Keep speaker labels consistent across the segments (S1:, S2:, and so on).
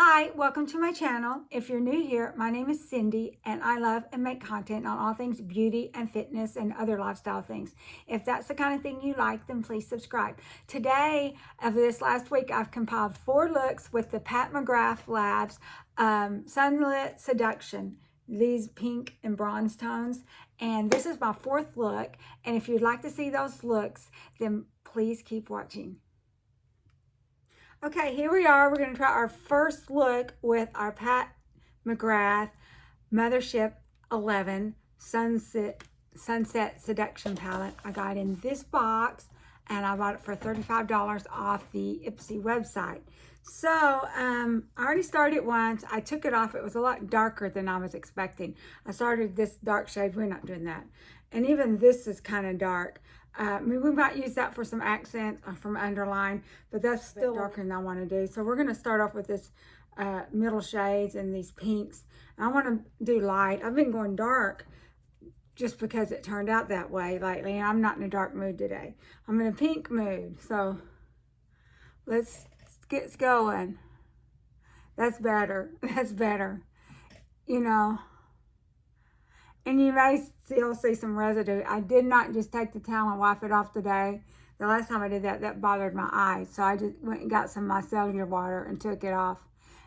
S1: Hi, welcome to my channel. If you're new here, my name is Cindy and I love and make content on all things beauty and fitness and other lifestyle things. If that's the kind of thing you like, then please subscribe. Today, of this last week, I've compiled 4 looks with the Pat McGrath Labs Sunset Seduction. These pink and bronze tones. And this is my 4th look. And if you'd like to see those looks, then please keep watching. Okay, here we are. We're going to try our first look with our Pat McGrath Mothership 11 Sunset Seduction palette. I got in this box and I bought it for $35 off the Ipsy website. So I already started once. I took it off. It was a lot darker than I was expecting. I started this dark shade. We're not doing that. And even this is kind of dark. We might use that for some accent from underline, but that's still darker than I want to do. So we're going to start off with this middle shades and these pinks. And I want to do light. I've been going dark just because it turned out that way lately, and I'm not in a dark mood today. I'm in a pink mood, so let's get going. That's better. That's better. You know. And you may still see some residue. I did not just take the towel and wipe it off today. The last time I did that, that bothered my eyes. So I just went and got some micellar water and took it off.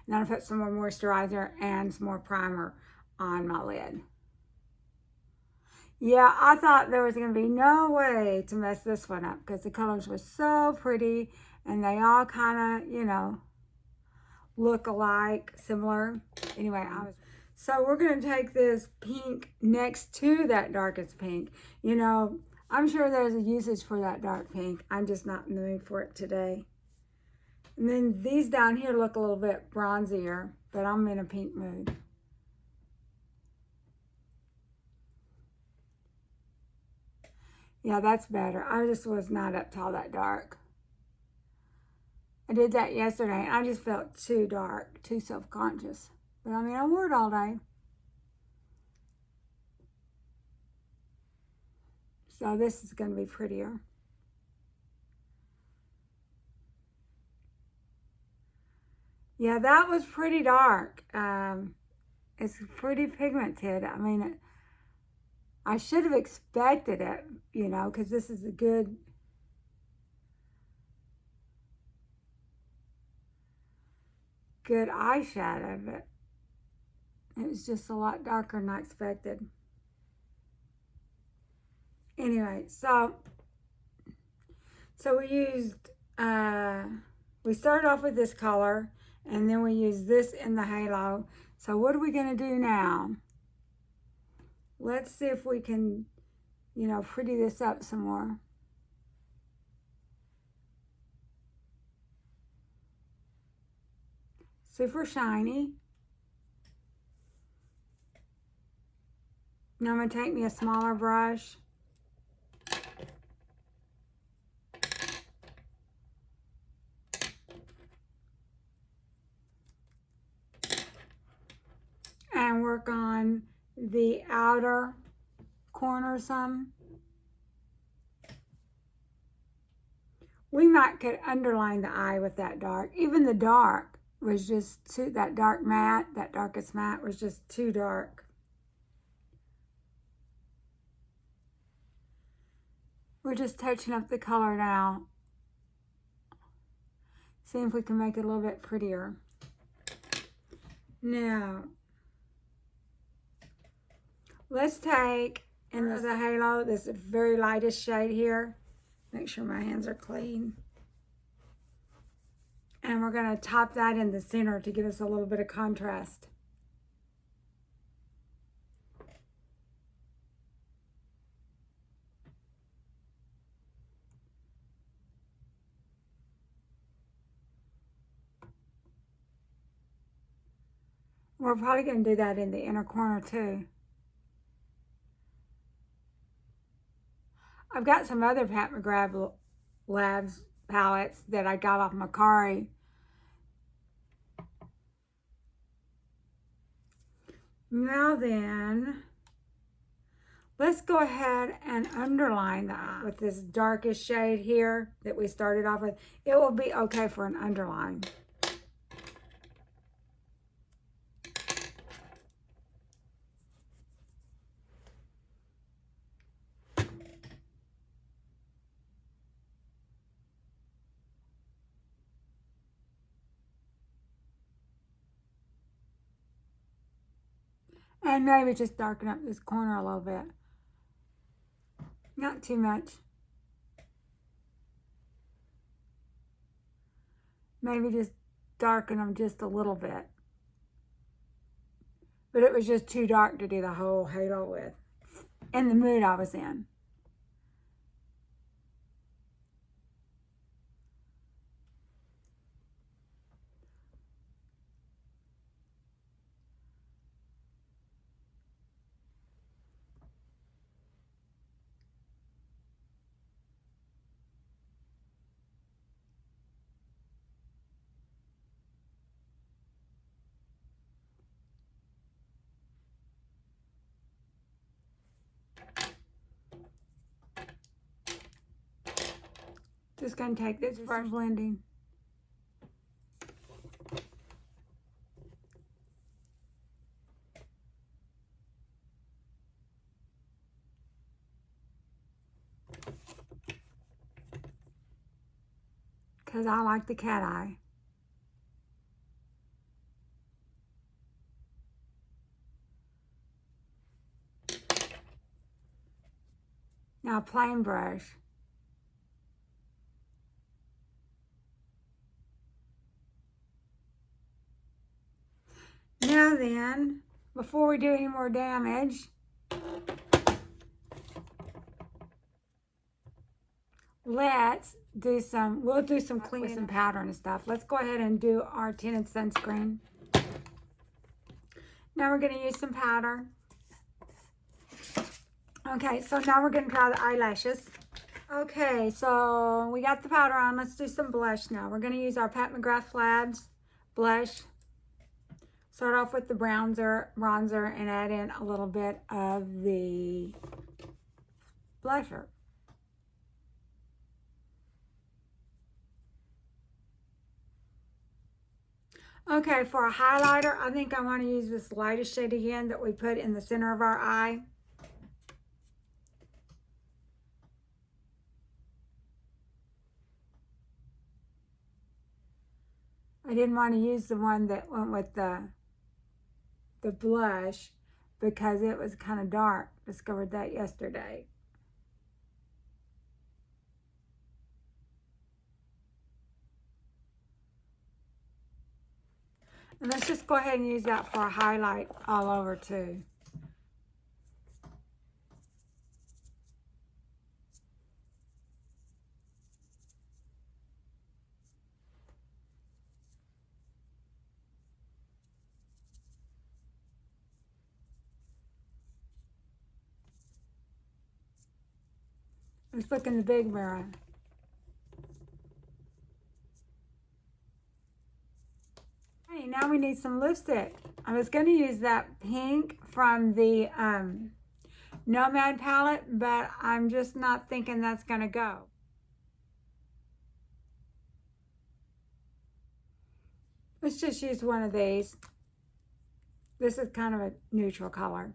S1: And then I put some more moisturizer and some more primer on my lid. Yeah, I thought there was going to be no way to mess this one up because the colors were so pretty and they all kind of, you know, look alike, similar. Anyway, So we're going to take this pink next to that darkest pink. You know, I'm sure there's a usage for that dark pink. I'm just not in the mood for it today. And then these down here look a little bit bronzier, but I'm in a pink mood. Yeah, that's better. I just was not up to all that dark. I did that yesterday, and I just felt too dark, too self-conscious. But I mean, I wore it all day. So this is going to be prettier. Yeah, that was pretty dark. It's pretty pigmented. I mean, I should have expected it, you know, because this is a good eyeshadow, but it was just a lot darker than I expected. Anyway, so we used, we started off with this color, and then we used this in the halo. So what are we going to do now? Let's see if we can, you know, pretty this up some more. Super shiny. Now I'm going to take me a smaller brush. And work on the outer corner some. We might could underline the eye with that dark. Even the dark was just too, that dark matte, that darkest matte was just too dark. We're just touching up the color now. See if we can make it a little bit prettier. Now, let's take, in the halo, this very lightest shade here. Make sure my hands are clean. And we're going to top that in the center to give us a little bit of contrast. We're probably going to do that in the inner corner too. I've got some other Pat McGrath Labs palettes that I got off Macari. Now then, let's go ahead and underline the eye with this darkest shade here that we started off with. It will be okay for an underline. And maybe just darken up this corner a little bit. Not too much. Maybe just darken them just a little bit. But it was just too dark to do the whole halo with. In the mood I was in. Just gonna take this for blending. Because I like the cat eye. Now plain brush. Now then, before we do any more damage, let's do some, we'll do some cleaning with some powder and stuff. Let's go ahead and do our tinted sunscreen. Now we're going to use some powder. Okay, so now we're going to try the eyelashes. Okay, so we got the powder on. Let's do some blush now. We're going to use our Pat McGrath Labs blush. Start off with the bronzer, and add in a little bit of the blusher. Okay, for a highlighter, I think I want to use this lightest shade again that we put in the center of our eye. I didn't want to use the one that went with the blush because it was kind of dark. Discovered that yesterday. And let's just go ahead and use that for a highlight all over too. Let's look in the big mirror. Okay, now we need some lipstick. I was going to use that pink from the Nomad palette, but I'm just not thinking that's going to go. Let's just use one of these. This is kind of a neutral color.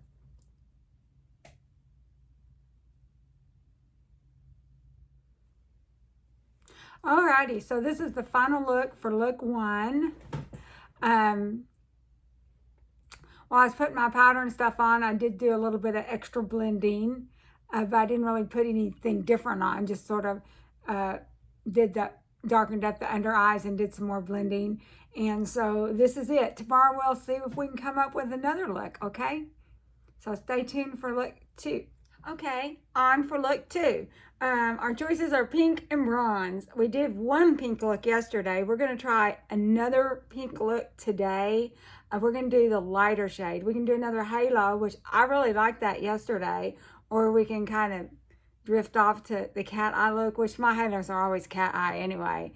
S1: Alrighty, so this is the final look for look 1. While I was putting my powder and stuff on, I did do a little bit of extra blending, but I didn't really put anything different on. Just sort of darkened up the under eyes and did some more blending. And so this is it. Tomorrow we'll see if we can come up with another look, okay? So stay tuned for look 2. Okay, on for look 2. Our choices are pink and bronze. We did one pink look yesterday. We're going to try another pink look today. We're going to do the lighter shade. We can do another halo, which I really liked that yesterday. Or we can kind of drift off to the cat eye look, which my halos are always cat eye anyway.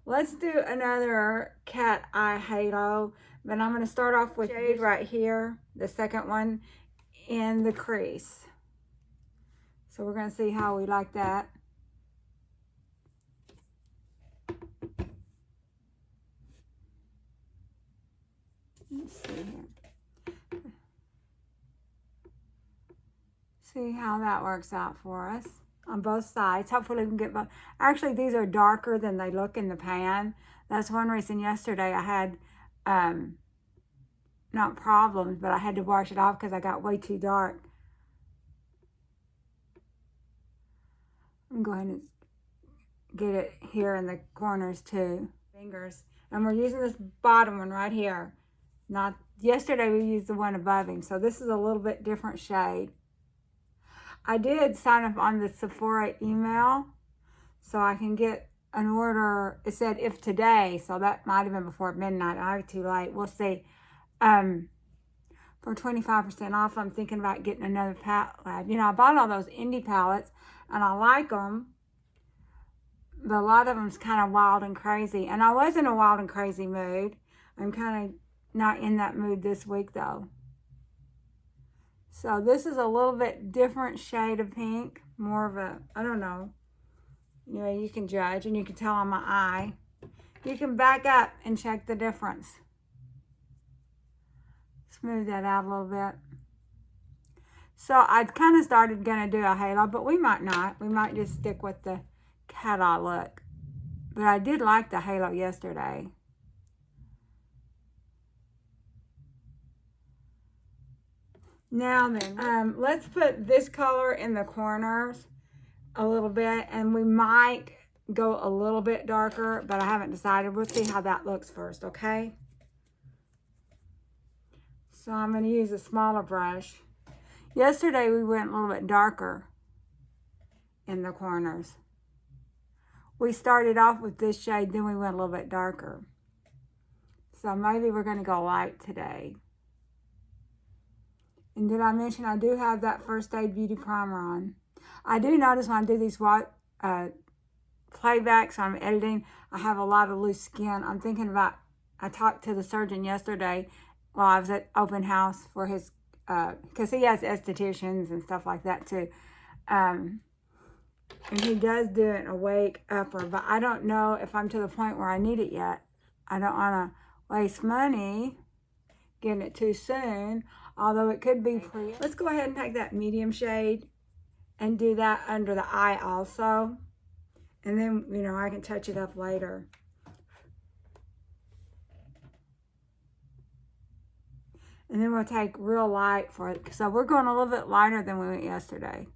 S1: Let's do another cat eye halo. But I'm going to start off with shade right here, the second one in the crease. So we're going to see how we like that. Let's see here. See how that works out for us on both sides. Hopefully we can get both. Actually, these are darker than they look in the pan. That's one reason yesterday I had not problems, but I had to wash it off because I got way too dark. I'm going to get it here in the corners too. Fingers. And we're using this bottom one right here. Not yesterday we used the one above him, so this is a little bit different shade. I did sign up on the Sephora email so I can get an order. It said if today, so that might have been before midnight. I was too late. We'll see. For 25% off, I'm thinking about getting another palette. You know, I bought all those indie palettes and I like them, but a lot of them's kind of wild and crazy. And I was in a wild and crazy mood. I'm kind of not in that mood this week though. So this is a little bit different shade of pink, more of a, I don't know. You know, you can judge and you can tell on my eye. You can back up and check the difference. Smooth that out a little bit. So I kind of started going to do a halo, but we might not. We might just stick with the cat eye look. But I did like the halo yesterday. Now then, let's put this color in the corners a little bit, and we might go a little bit darker, but I haven't decided. We'll see how that looks first, okay? So I'm going to use a smaller brush. Yesterday we went a little bit darker in the corners. We started off with this shade, then we went a little bit darker. So maybe we're going to go light today. And did I mention I do have that First Aid Beauty Primer on? I do notice when I do these playbacks when I'm editing, I have a lot of loose skin. I'm thinking about, I talked to the surgeon yesterday while I was at open house for his, because he has estheticians and stuff like that too. And he does do an awake upper, but I don't know if I'm to the point where I need it yet. I don't want to waste money getting it too soon, although it could be pretty. Let's go ahead and take that medium shade and do that under the eye also. And then, you know, I can touch it up later. And then we'll take real light for it. So we're going a little bit lighter than we went yesterday.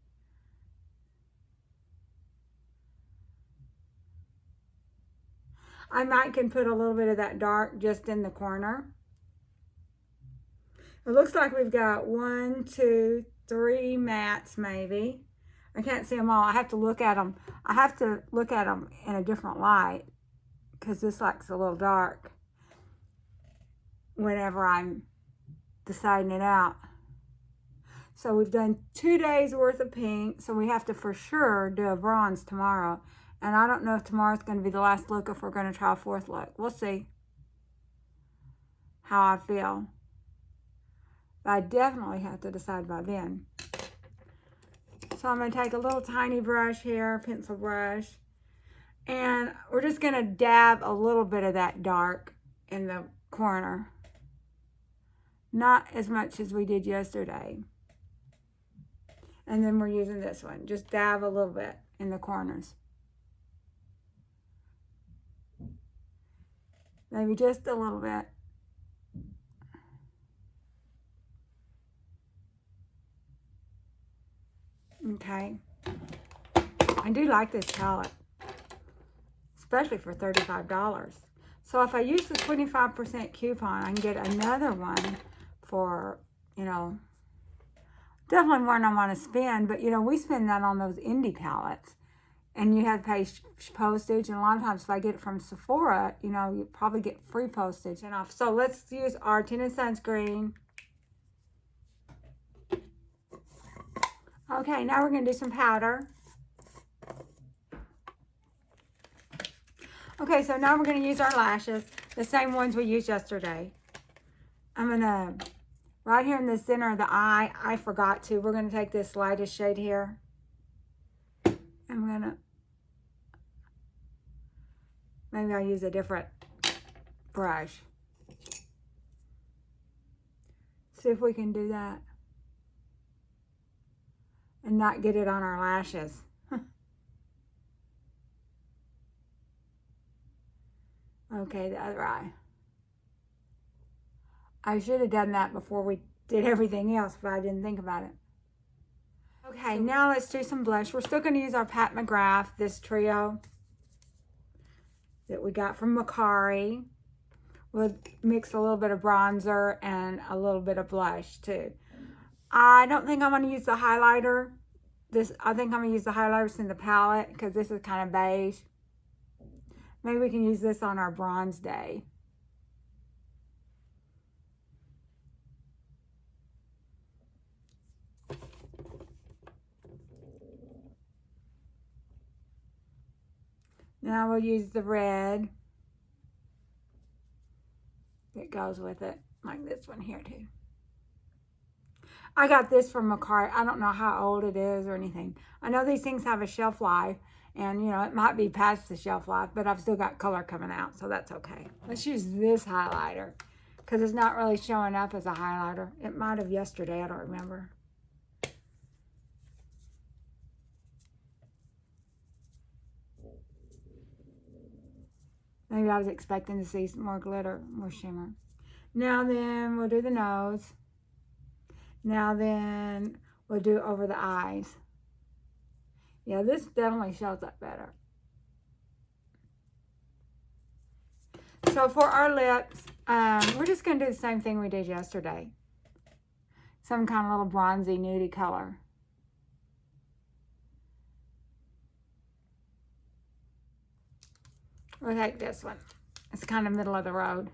S1: I might can put a little bit of that dark just in the corner. It looks like we've got 1, 2, 3 mattes maybe. I can't see them all. I have to look at them. I have to look at them in a different light because this light's a little dark whenever I'm deciding it out. So we've done 2 days worth of pink, so we have to for sure do a bronze tomorrow. And I don't know if tomorrow's going to be the last look, if we're going to try a 4th look. We'll see how I feel. But I definitely have to decide by then. So I'm going to take a little tiny brush here, pencil brush, and we're just going to dab a little bit of that dark in the corner. Not as much as we did yesterday. And then we're using this one. Just dab a little bit in the corners. Maybe just a little bit. Okay. I do like this palette, especially for $35. So if I use the 25% coupon, I can get another one for, you know, definitely more than I want to spend. But, you know, we spend that on those indie palettes. And you have to pay postage. And a lot of times if I get it from Sephora, you know, you probably get free postage and off. So let's use our tinted sunscreen. Okay, now we're going to do some powder. Okay, so now we're going to use our lashes, the same ones we used yesterday. I'm going to, right here in the center of the eye, I forgot to, we're going to take this lightest shade here. And we're going to, maybe I'll use a different brush. See if we can do that. And not get it on our lashes. Okay, the other eye. I should have done that before we did everything else, but I didn't think about it. Okay, now let's do some blush. We're still going to use our Pat McGrath, this trio that we got from Macari. We'll mix a little bit of bronzer and a little bit of blush too. I don't think I'm going to use the highlighter. I think I'm going to use the highlighters in the palette because this is kind of beige. Maybe we can use this on our bronze day. Now we'll use the red that goes with it, like this one here too. I got this from Macari. I don't know how old it is or anything. I know these things have a shelf life, and you know, it might be past the shelf life, but I've still got color coming out, so that's okay. Let's use this highlighter because it's not really showing up as a highlighter. It might have yesterday, I don't remember. Maybe I was expecting to see some more glitter, more shimmer. Now then, we'll do the nose. Now then, we'll do over the eyes. Yeah, this definitely shows up better. So for our lips, we're just going to do the same thing we did yesterday. Some kind of little bronzy, nudie color. We'll take this one. It's kind of middle of the road.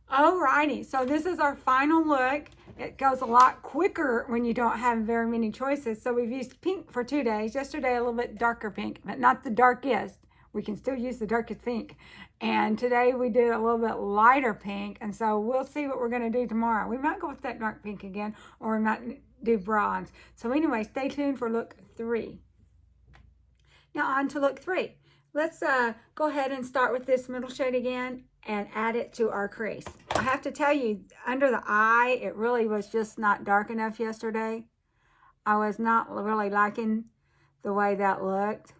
S1: Alrighty, so this is our final look. It goes a lot quicker when you don't have very many choices. So we've used pink for 2 days. Yesterday, a little bit darker pink, but not the darkest. We can still use the darkest pink. And today we did a little bit lighter pink. And so we'll see what we're going to do tomorrow. We might go with that dark pink again, or we might do bronze. So anyway, stay tuned for look 3. Now on to look 3. Let's go ahead and start with this middle shade again and add it to our crease. I have to tell you, under the eye, it really was just not dark enough yesterday. I was not really liking the way that looked.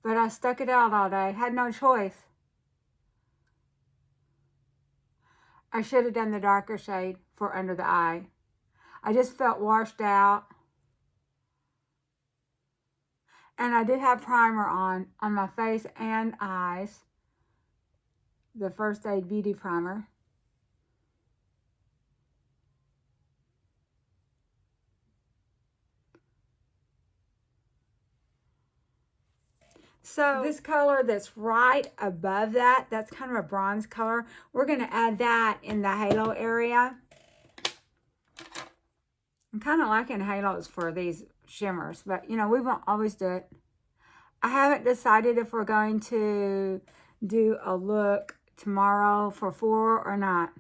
S1: But I stuck it out all day, had no choice. I should have done the darker shade for under the eye. I just felt washed out. And I did have primer on my face and eyes. The First Aid Beauty Primer. So this color that's right above that, that's kind of a bronze color. We're going to add that in the halo area. I'm kind of liking halos for these shimmers, but you know, we won't always do it. I haven't decided if we're going to do a look tomorrow for 4 or not.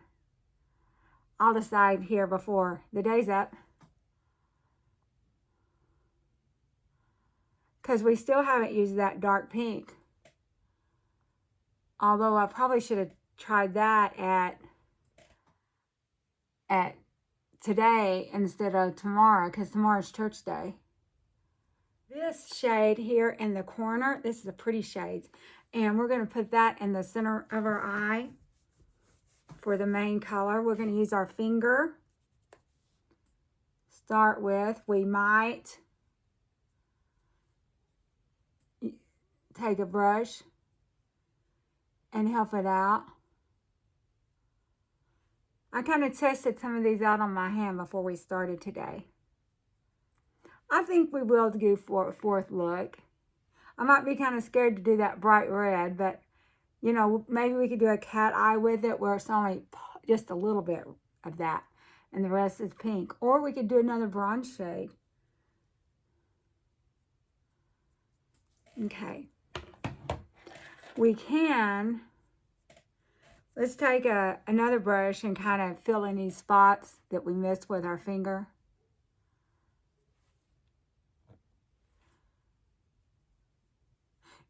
S1: I'll decide here before the day's up. Because we still haven't used that dark pink. Although I probably should have tried that at today instead of tomorrow, because tomorrow's church day. This shade here in the corner, this is a pretty shade, and we're going to put that in the center of our eye for the main color. We're going to use our finger. Start with, we might take a brush and help it out. I kind of tested some of these out on my hand before we started today. I think we will go for a 4th look. I might be kind of scared to do that bright red, but you know, maybe we could do a cat eye with it where it's only just a little bit of that and the rest is pink. Or we could do another bronze shade. Okay. We can, let's take another brush and kind of fill in these spots that we missed with our finger.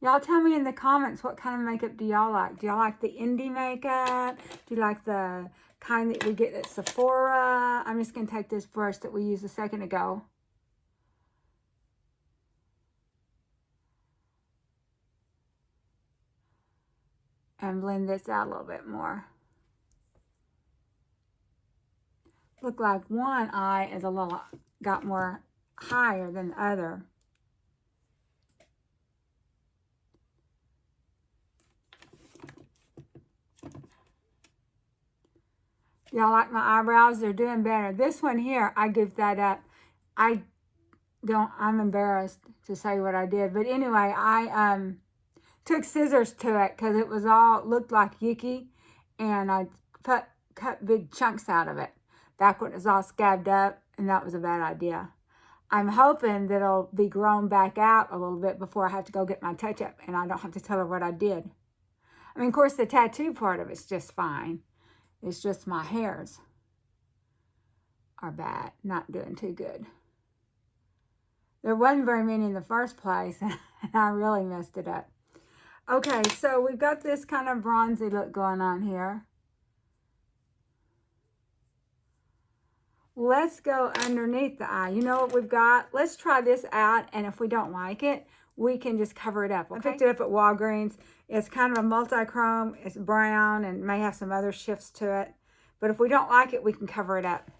S1: Y'all tell me in the comments what kind of makeup do y'all like. Do y'all like the indie makeup? Do you like the kind that we get at Sephora. I'm just going to take this brush that we used a second ago. And blend this out a little bit more. Look like one eye is a little, got more higher than the other. Y'all like my eyebrows? They're doing better. This one here, I give that up. I'm embarrassed to say what I did. But anyway, I took scissors to it because it was all, looked like yucky. And I cut big chunks out of it. Back when it was all scabbed up, and that was a bad idea. I'm hoping that it'll be grown back out a little bit before I have to go get my touch-up, and I don't have to tell her what I did. I mean, of course, the tattoo part of it's just fine. It's just my hairs are bad, not doing too good. There wasn't very many in the first place, and I really messed it up. Okay, so we've got this kind of bronzy look going on here. Let's go underneath the eye. You know what we've got? Let's try this out, and if we don't like it, we can just cover it up. Okay? I picked it up at Walgreens. It's kind of a multi-chrome. It's brown and may have some other shifts to it. But if we don't like it, we can cover it up.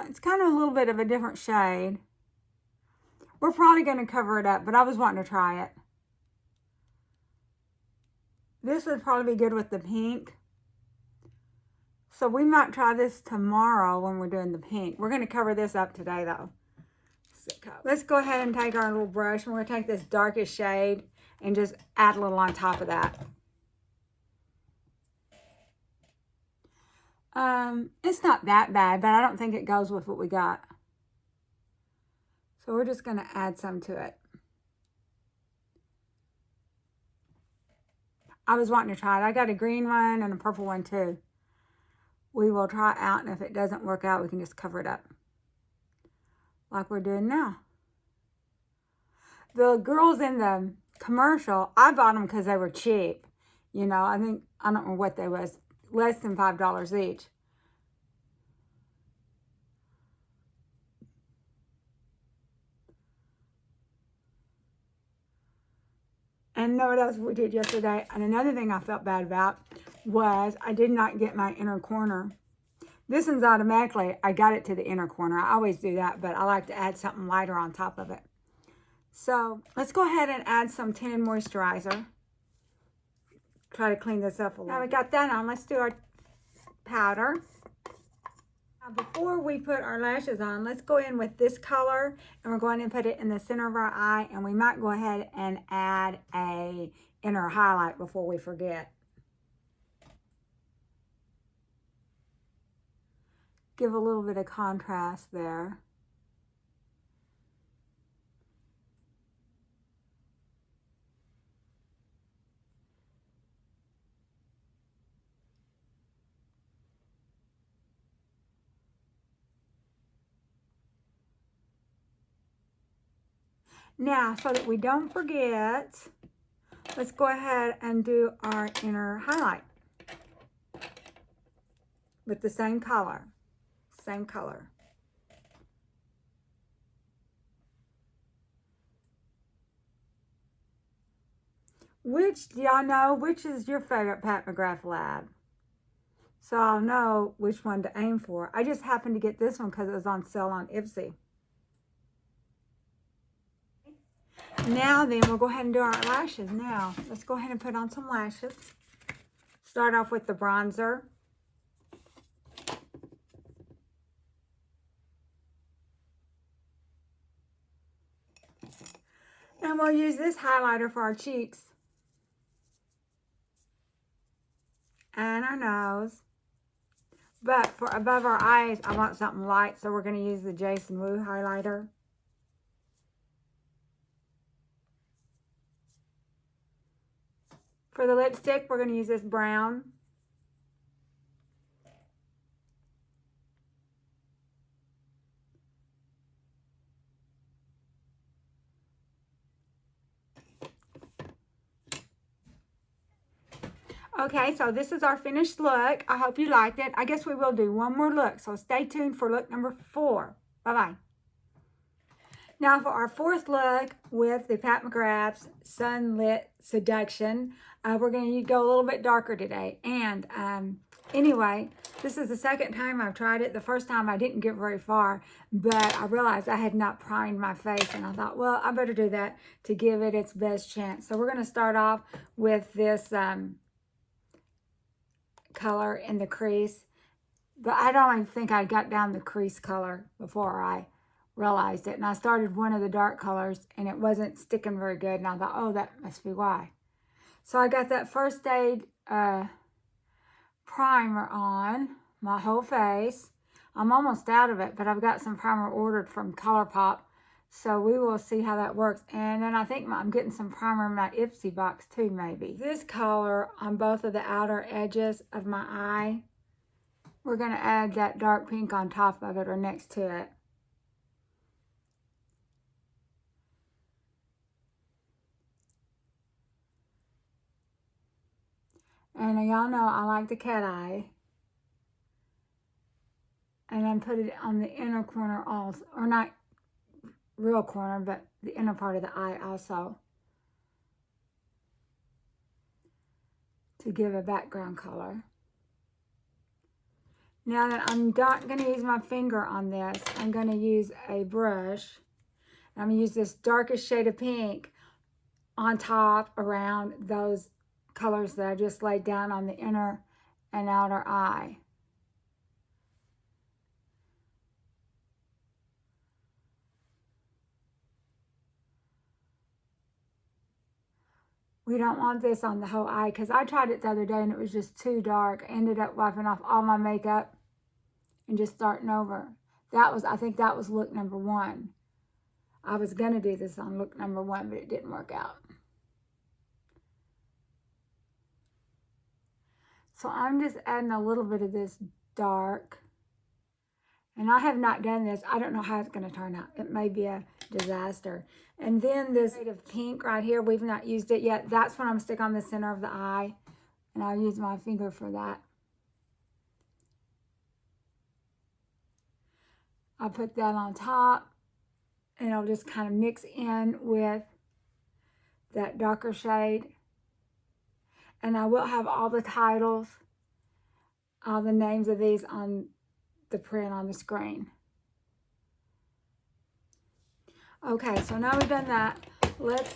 S1: It's kind of a little bit of a different shade. We're probably going to cover it up, but I was wanting to try it. This would probably be good with the pink. So we might try this tomorrow when we're doing the pink. We're going to cover this up today though. Let's go ahead and take our little brush and we're going to take this darkest shade and just add a little on top of that. It's not that bad, but I don't think it goes with what we got. So we're just going to add some to it. I was wanting to try it. I got a green one and a purple one too. We will try it out, and if it doesn't work out, we can just cover it up. Like we're doing now. The girls in the commercial, I bought them because they were cheap. You know, I don't know what they was, less than $5 each. And know what else we did yesterday? And another thing I felt bad about was I did not get my inner corner. This one's automatically, I got it to the inner corner. I always do that, but I like to add something lighter on top of it. So let's go ahead and add some tinted moisturizer. Try to clean this up a little. Now we got that on, let's do our powder. Now before we put our lashes on, let's go in with this color and we're going to put it in the center of our eye, and we might go ahead and add a inner highlight before we forget. Give a little bit of contrast there. Now, so that we don't forget, let's go ahead and do our inner highlight with the same color. Same color. Which, do y'all know, which is your favorite Pat McGrath lab? So I'll know which one to aim for. I just happened to get this one because it was on sale on Ipsy. Now then, we'll go ahead and do our lashes now. Let's go ahead and put on some lashes. Start off with the bronzer. And we'll use this highlighter for our cheeks. And our nose. But for above our eyes, I want something light, so we're going to use the Jason Wu highlighter. For the lipstick, we're going to use this brown. Okay, so this is our finished look. I hope you liked it. I guess we will do one more look, so stay tuned for look number 4. Bye-bye. Now for our 4th look with the Pat McGrath Sunset Seduction, we're going to go a little bit darker today. And anyway, this is the 2nd time I've tried it. The first time I didn't get very far, but I realized I had not primed my face, and I thought, well, I better do that to give it its best chance. So we're going to start off with this color in the crease, but I don't even think I got down the crease color before I realized it. And I started one of the dark colors and it wasn't sticking very good, and I thought, oh, that must be why. So I got that First Aid primer on my whole face. I'm almost out of it, but I've got some primer ordered from ColourPop, so we will see how that works. And then I think I'm getting some primer in my Ipsy box too, maybe. This color on both of the outer edges of my eye, we're going to add that dark pink on top of it or next to it. And y'all know I like the cat eye. And then put it on the inner corner also, or not real corner, but the inner part of the eye also, to give a background color. Now that I'm not going to use my finger on this, I'm going to use a brush. I'm going to use this darkest shade of pink on top around those colors that I just laid down on the inner and outer eye. We don't want this on the whole eye, because I tried it the other day and it was just too dark. I ended up wiping off all my makeup and just starting over. I think that was look number 1. I was going to do this on look number 1, but it didn't work out. So I'm just adding a little bit of this dark. And I have not done this. I don't know how it's going to turn out. It may be a disaster. And then this shade of pink right here, we've not used it yet. That's what I'm stick on the center of the eye. And I'll use my finger for that. I'll put that on top. And it'll just kind of mix in with that darker shade. And I will have all the titles, all the names of these on the print on the screen. Okay, so now we've done that. Let's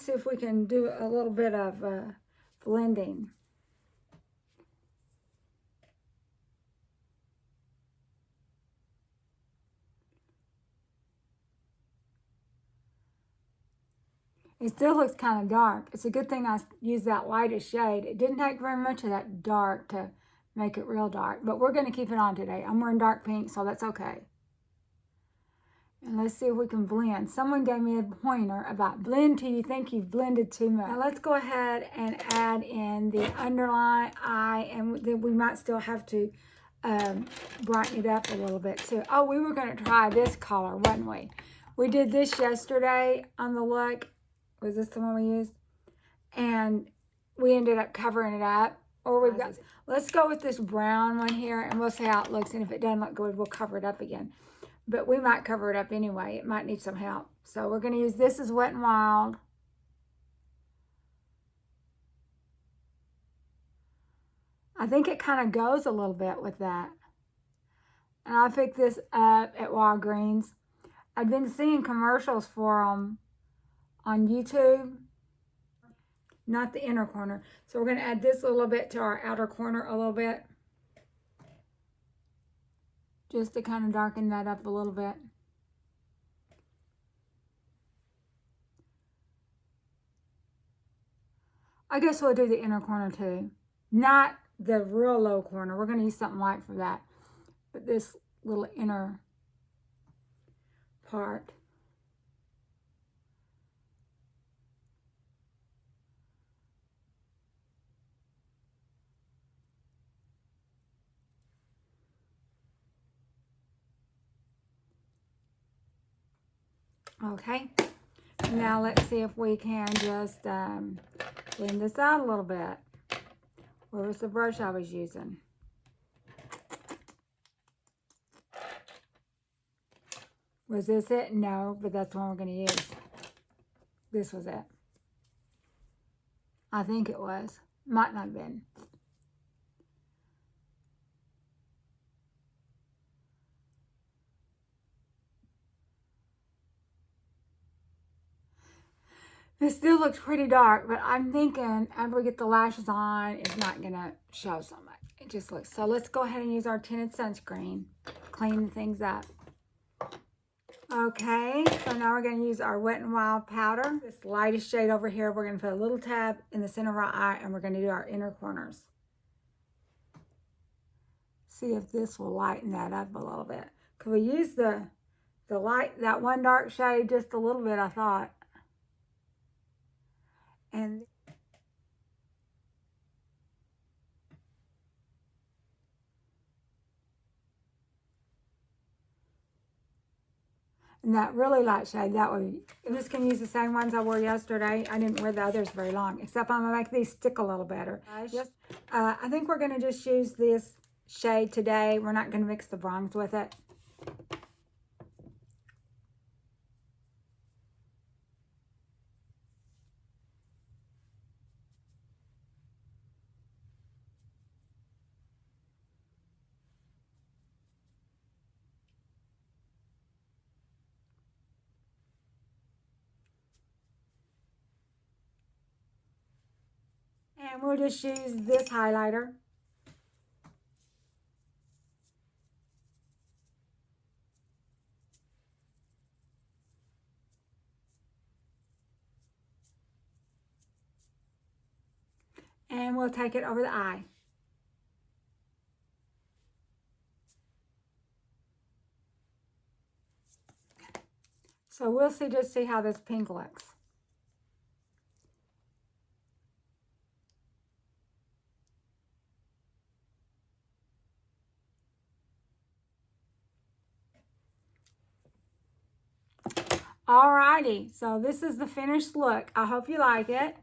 S1: see if we can do a little bit of blending. It still looks kind of dark. It's a good thing I used that lightest shade. It didn't take very much of that dark to make it real dark, but we're going to keep it on today. I'm wearing dark pink, so that's okay. And let's see if we can blend. Someone gave me a pointer about blend till you think you've blended too much. Now let's go ahead and add in the underline eye, and then we might still have to brighten it up a little bit too. Oh, we were going to try this color, wasn't we? We did this yesterday on the look. Was this the one we used? And we ended up covering it up. Or we've got, let's go with this brown one here and we'll see how it looks. And if it doesn't look good, we'll cover it up again. But we might cover it up anyway. It might need some help. So we're going to use this as Wet n Wild. I think it kind of goes a little bit with that. And I picked this up at Walgreens. I've been seeing commercials for them on YouTube, not the inner corner. So we're going to add this a little bit to our outer corner a little bit, just to kind of darken that up a little bit. I guess we'll do the inner corner too, not the real low corner. We're going to use something light for that, but this little inner part. Okay, now let's see if we can just blend this out a little bit. Where was the brush I was using? Was this it? No, but that's the one we're going to use. This was it. I think it was. Might not have been. This still looks pretty dark, but I'm thinking after we get the lashes on, it's not going to show so much. It just looks. So let's go ahead and use our tinted sunscreen. Clean things up. Okay, so now we're going to use our Wet n Wild powder. This lightest shade over here, we're going to put a little tab in the center of our eye, and we're going to do our inner corners. See if this will lighten that up a little bit. Could we use the light, that one dark shade just a little bit, I thought. And that really light shade, that way, I'm just going to use the same ones I wore yesterday. I didn't wear the others very long, except I'm going to make these stick a little better. I think we're going to just use this shade today. We're not going to mix the bronze with it. And we'll just use this highlighter. And we'll take it over the eye. So we'll just see how this pink looks. Alrighty, so this is the finished look. I hope you like it.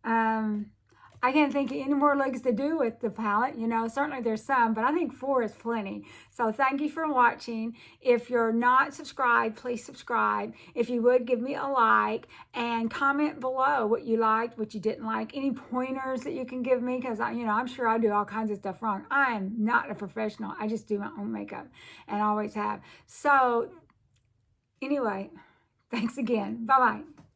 S1: I can't think of any more looks to do with the palette. You know, certainly there's some, but I think 4 is plenty. So thank you for watching. If you're not subscribed, please subscribe. If you would, give me a like and comment below what you liked, what you didn't like, any pointers that you can give me, because I'm sure I do all kinds of stuff wrong. I am not a professional. I just do my own makeup and always have. So anyway, thanks again. Bye-bye.